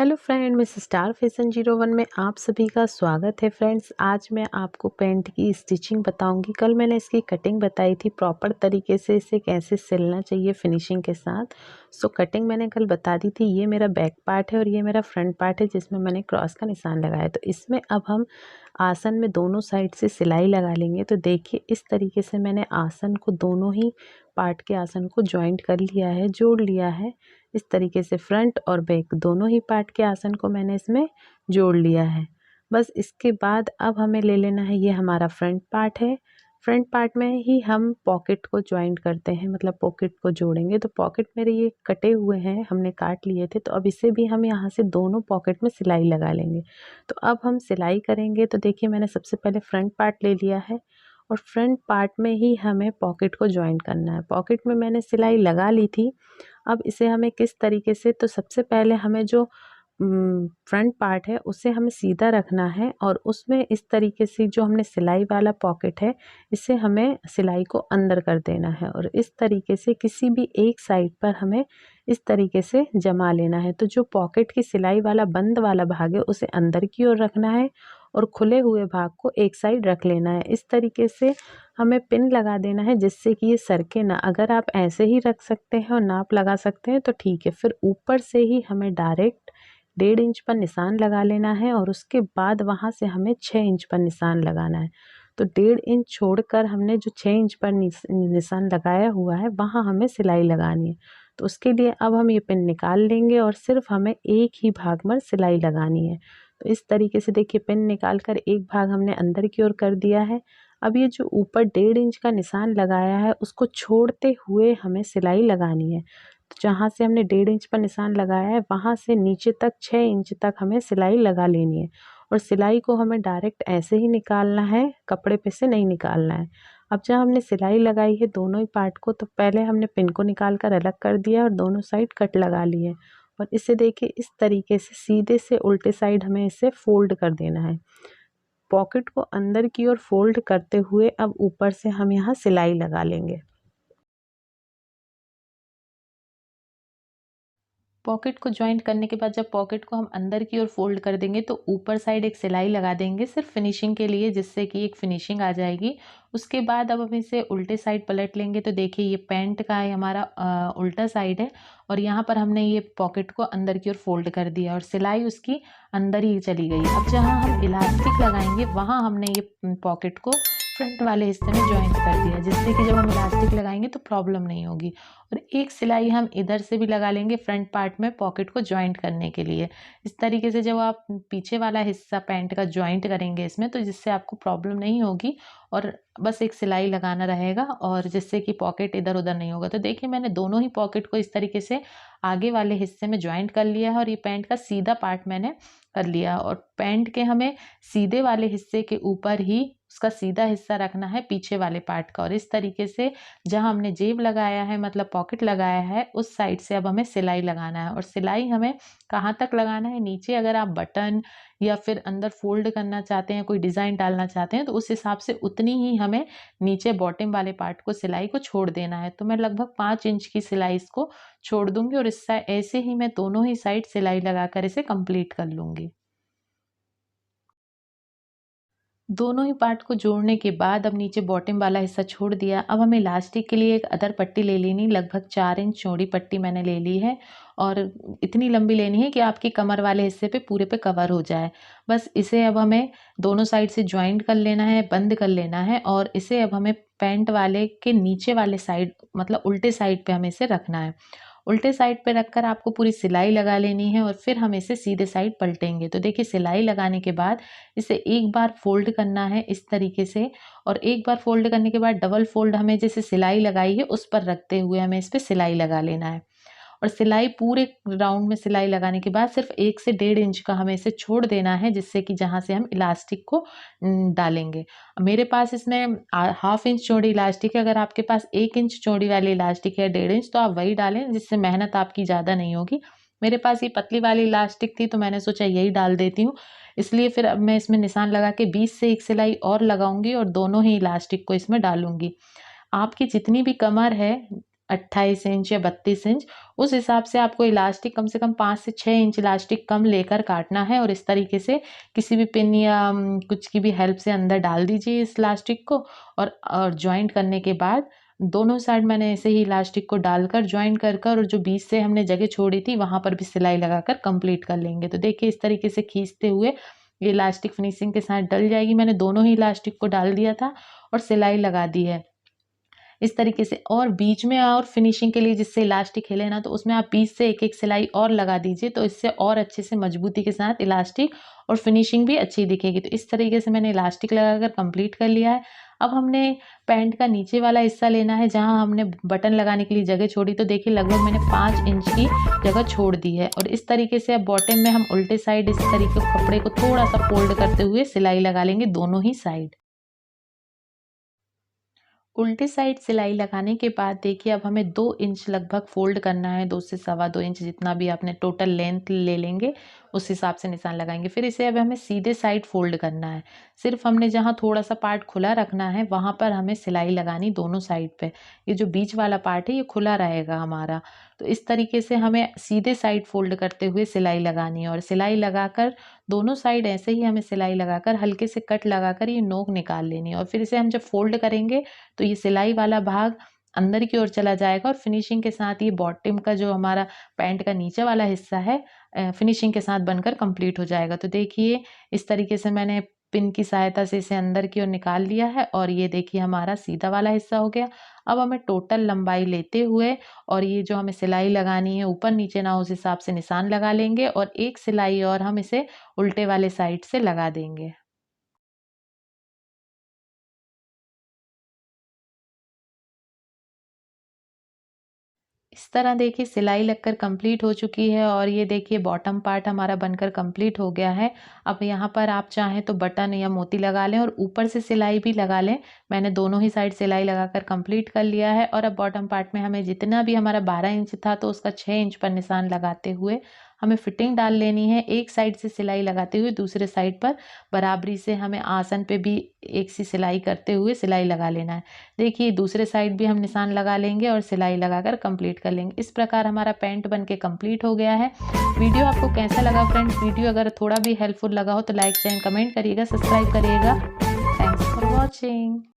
Hello friend, miss star fashion 01 में आप सभी का स्वागत है। फ्रेंड्स, आज मैं आपको पैंट की स्टिचिंग बताऊंगी। कल मैंने इसकी कटिंग बताई थी प्रॉपर तरीके से, इसे कैसे सिलना चाहिए फिनिशिंग के साथ। सो कटिंग मैंने कल बता दी थी। ये मेरा बैक पार्ट है और ये मेरा फ्रंट पार्ट है जिसमें मैंने क्रॉस का निशान लगाया। तो इसमें अब हम आसन में दोनों साइड से सिलाई लगा लेंगे। तो देखिए, इस तरीके से मैंने आसन को दोनों ही पार्ट के आसन को जॉइंट कर लिया है, जोड़ लिया है। इस तरीके से फ्रंट और बैक दोनों ही पार्ट के आसन को मैंने इसमें जोड़ लिया है। बस इसके बाद अब हमें ले लेना है, ये हमारा फ्रंट पार्ट है। फ्रंट पार्ट में ही हम पॉकेट को जॉइंट करते हैं, मतलब पॉकेट को जोड़ेंगे। तो पॉकेट मेरे ये कटे हुए हैं, हमने काट लिए थे। तो अब इसे भी हम यहाँ से दोनों पॉकेट में सिलाई लगा लेंगे। तो अब हम सिलाई करेंगे। तो देखिए, मैंने सबसे पहले फ्रंट पार्ट ले लिया है और फ्रंट पार्ट में ही हमें पॉकेट को जॉइंट करना है। पॉकेट में मैंने सिलाई लगा ली थी। अब इसे हमें किस तरीके से, तो सबसे पहले हमें जो फ्रंट पार्ट है उसे हमें सीधा रखना है और उसमें इस तरीके से जो हमने सिलाई वाला पॉकेट है इसे हमें सिलाई को अंदर कर देना है और इस तरीके से किसी भी एक साइड पर हमें इस तरीके से जमा लेना है। तो जो पॉकेट की सिलाई वाला बंद वाला भाग है उसे अंदर की ओर रखना है और खुले हुए भाग को एक साइड रख लेना है। इस तरीके से हमें पिन लगा देना है जिससे कि ये सरके ना। अगर आप ऐसे ही रख सकते हैं और नाप लगा सकते हैं तो ठीक है। फिर ऊपर से ही हमें डायरेक्ट 1.5 इंच पर निशान लगा लेना है और उसके बाद वहाँ से हमें 6 इंच पर निशान लगाना है। तो 1.5 इंच छोड़कर हमने जो 6 इंच पर निशान लगाया हुआ है वहाँ हमें सिलाई लगानी है। तो उसके लिए अब हम ये पिन निकाल लेंगे और सिर्फ हमें एक ही भाग में सिलाई लगानी है। तो इस तरीके से देखिए, पिन निकाल कर एक भाग हमने अंदर की ओर कर दिया है। अब ये जो ऊपर 1.5 इंच का निशान लगाया है उसको छोड़ते हुए हमें सिलाई लगानी है। तो जहाँ से हमने 1.5 इंच पर निशान लगाया है वहाँ से नीचे तक 6 इंच तक हमें सिलाई लगा लेनी है और सिलाई को हमें डायरेक्ट ऐसे ही निकालना है, कपड़े पे से नहीं निकालना है। अब जब हमने सिलाई लगाई है दोनों ही पार्ट को, तो पहले हमने पिन को निकाल कर अलग कर दिया और दोनों साइड कट लगा लिए और इसे देखिए इस तरीके से सीधे से उल्टे साइड हमें इसे फोल्ड कर देना है। पॉकेट को अंदर की ओर फोल्ड करते हुए अब ऊपर से हम यहाँ सिलाई लगा लेंगे। पॉकेट को जॉइंट करने के बाद जब पॉकेट को हम अंदर की ओर फोल्ड कर देंगे तो ऊपर साइड एक सिलाई लगा देंगे सिर्फ फिनिशिंग के लिए, जिससे कि एक फिनिशिंग आ जाएगी। उसके बाद अब हम इसे उल्टे साइड पलट लेंगे। तो देखिए, ये पैंट का है हमारा उल्टा साइड है और यहाँ पर हमने ये पॉकेट को अंदर की ओर फोल्ड कर दिया और सिलाई उसकी अंदर ही चली गई। अब जहाँ हम इलास्टिक लगाएंगे वहाँ हमने ये पॉकेट को फ्रंट वाले हिस्से में जॉइंट कर दिया, जिससे कि जब हम इलास्टिक लगाएंगे तो प्रॉब्लम नहीं होगी। और एक सिलाई हम इधर से भी लगा लेंगे फ्रंट पार्ट में पॉकेट को जॉइंट करने के लिए। इस तरीके से जब आप पीछे वाला हिस्सा पैंट का जॉइंट करेंगे इसमें, तो जिससे आपको प्रॉब्लम नहीं होगी और बस एक सिलाई लगाना रहेगा और जिससे कि पॉकेट इधर उधर नहीं होगा। तो देखिए, मैंने दोनों ही पॉकेट को इस तरीके से आगे वाले हिस्से में जॉइंट कर लिया है और ये पैंट का सीधा पार्ट मैंने कर लिया। और पैंट के हमें सीधे वाले हिस्से के ऊपर ही उसका सीधा हिस्सा रखना है पीछे वाले पार्ट का। और इस तरीके से जहां हमने जेब लगाया है, मतलब पॉकेट लगाया है, उस साइड से अब हमें सिलाई लगाना है। और सिलाई हमें कहाँ तक लगाना है, नीचे अगर आप बटन या फिर अंदर फोल्ड करना चाहते हैं, कोई डिज़ाइन डालना चाहते हैं, तो उस हिसाब से उतनी ही हमें नीचे बॉटम वाले पार्ट को सिलाई को छोड़ देना है। तो मैं लगभग 5 इंच की सिलाई इसको छोड़ दूंगी और इस ऐसे ही मैं दोनों ही साइड सिलाई लगाकर इसे कंप्लीट कर लूंगी। दोनों ही पार्ट को जोड़ने के बाद अब नीचे बॉटम वाला हिस्सा छोड़ दिया। अब हमें इलास्टिक के लिए एक अदर पट्टी ले लेनी, लगभग 4 इंच चौड़ी पट्टी मैंने ले ली है और इतनी लंबी लेनी है कि आपकी कमर वाले हिस्से पे पूरे पे कवर हो जाए। बस इसे अब हमें दोनों साइड से ज्वाइंट कर लेना है, बंद कर लेना है और इसे अब हमें पैंट वाले के नीचे वाले साइड, मतलब उल्टे साइड पे हमें इसे रखना है। उल्टे साइड पे रखकर आपको पूरी सिलाई लगा लेनी है और फिर हम इसे सीधे साइड पलटेंगे। तो देखिए, सिलाई लगाने के बाद इसे एक बार फोल्ड करना है इस तरीके से और एक बार फोल्ड करने के बाद डबल फोल्ड हमें जैसे सिलाई लगाई है उस पर रखते हुए हमें इस पर सिलाई लगा लेना है। और सिलाई पूरे राउंड में सिलाई लगाने के बाद सिर्फ 1 से 1.5 इंच का हमें इसे छोड़ देना है, जिससे कि जहाँ से हम इलास्टिक को डालेंगे। मेरे पास इसमें हाफ इंच चौड़ी इलास्टिक है। अगर आपके पास 1 इंच चौड़ी वाली इलास्टिक है 1.5 इंच, तो आप वही डालें, जिससे मेहनत आपकी ज़्यादा नहीं होगी। मेरे पास ये पतली वाली इलास्टिक थी तो मैंने सोचा यही डाल देती हूँ, इसलिए फिर अब मैं इसमें निशान लगा के 20 से 1 सिलाई और लगाऊंगी और दोनों ही इलास्टिक को इसमें डालूंगी। आपकी जितनी भी कमर है 28 इंच या 32 इंच, उस हिसाब से आपको इलास्टिक कम से कम 5 से 6 इंच इलास्टिक कम लेकर काटना है और इस तरीके से किसी भी पिन या कुछ की भी हेल्प से अंदर डाल दीजिए इस इलास्टिक को और जॉइंट करने के बाद दोनों साइड मैंने ऐसे ही इलास्टिक को डालकर जॉइंट कर और जो बीच से हमने जगह छोड़ी थी वहाँ पर भी सिलाई लगाकर कंप्लीट कर लेंगे। तो देखिए इस तरीके से खींचते हुए ये इलास्टिक फिनिशिंग के साथ डल जाएगी। मैंने दोनों ही इलास्टिक को डाल दिया था और सिलाई लगा दी है इस तरीके से। और बीच में और फिनिशिंग के लिए जिससे इलास्टिक हिले ना, तो उसमें आप बीच से एक एक सिलाई और लगा दीजिए, तो इससे और अच्छे से मजबूती के साथ इलास्टिक और फिनिशिंग भी अच्छी दिखेगी। तो इस तरीके से मैंने इलास्टिक लगाकर कंप्लीट कर लिया है। अब हमने पैंट का नीचे वाला हिस्सा लेना है जहां हमने बटन लगाने के लिए जगह छोड़ी। तो देखिए लगभग मैंने 5 इंच की जगह छोड़ दी है और इस तरीके से अब बॉटम में हम उल्टे साइड इस तरीके कपड़े को थोड़ा सा फोल्ड करते हुए सिलाई लगा लेंगे दोनों ही साइड। उल्टी साइड सिलाई लगाने के बाद देखिए अब हमें 2 इंच लगभग फोल्ड करना है, 2 से सवा 2 इंच जितना भी आपने टोटल लेंथ ले लेंगे उस हिसाब से निशान लगाएंगे। फिर इसे अब हमें सीधे साइड फोल्ड करना है। सिर्फ हमने जहाँ थोड़ा सा पार्ट खुला रखना है वहाँ पर हमें सिलाई लगानी दोनों साइड पे। ये जो बीच वाला पार्ट है ये खुला रहेगा हमारा। तो इस तरीके से हमें सीधे साइड फोल्ड करते हुए सिलाई लगानी है और सिलाई लगाकर दोनों साइड ऐसे ही हमें सिलाई लगाकर हल्के से कट लगाकर ये नोक निकाल लेनी है। और फिर इसे हम जब फोल्ड करेंगे तो ये सिलाई वाला भाग अंदर की ओर चला जाएगा और फिनिशिंग के साथ ये बॉटम का जो हमारा पैंट का नीचे वाला हिस्सा है फिनिशिंग के साथ बनकर कंप्लीट हो जाएगा। तो देखिए इस तरीके से मैंने पिन की सहायता से इसे अंदर की ओर निकाल लिया है और ये देखिए हमारा सीधा वाला हिस्सा हो गया। अब हमें टोटल लंबाई लेते हुए और ये जो हमें सिलाई लगानी है ऊपर नीचे ना उस हिसाब से निशान लगा लेंगे और एक सिलाई और हम इसे उल्टे वाले साइड से लगा देंगे। इस तरह देखिए सिलाई लगकर कंप्लीट हो चुकी है और ये देखिए बॉटम पार्ट हमारा बनकर कंप्लीट हो गया है। अब यहाँ पर आप चाहें तो बटन या मोती लगा लें और ऊपर से सिलाई भी लगा लें। मैंने दोनों ही साइड सिलाई लगाकर कंप्लीट कर लिया है और अब बॉटम पार्ट में हमें जितना भी हमारा 12 इंच था तो उसका 6 इंच पर निशान लगाते हुए हमें फिटिंग डाल लेनी है। एक साइड से सिलाई लगाते हुए दूसरे साइड पर बराबरी से हमें आसन पे भी एक सी सिलाई करते हुए सिलाई लगा लेना है। देखिए दूसरे साइड भी हम निशान लगा लेंगे और सिलाई लगाकर कंप्लीट कर लेंगे। इस प्रकार हमारा पैंट बनके कंप्लीट हो गया है। वीडियो आपको कैसा लगा फ्रेंड्स? वीडियो अगर थोड़ा भी हेल्पफुल लगा हो तो लाइक शेयर कमेंट करिएगा, सब्सक्राइब करिएगा। Thanks for watching.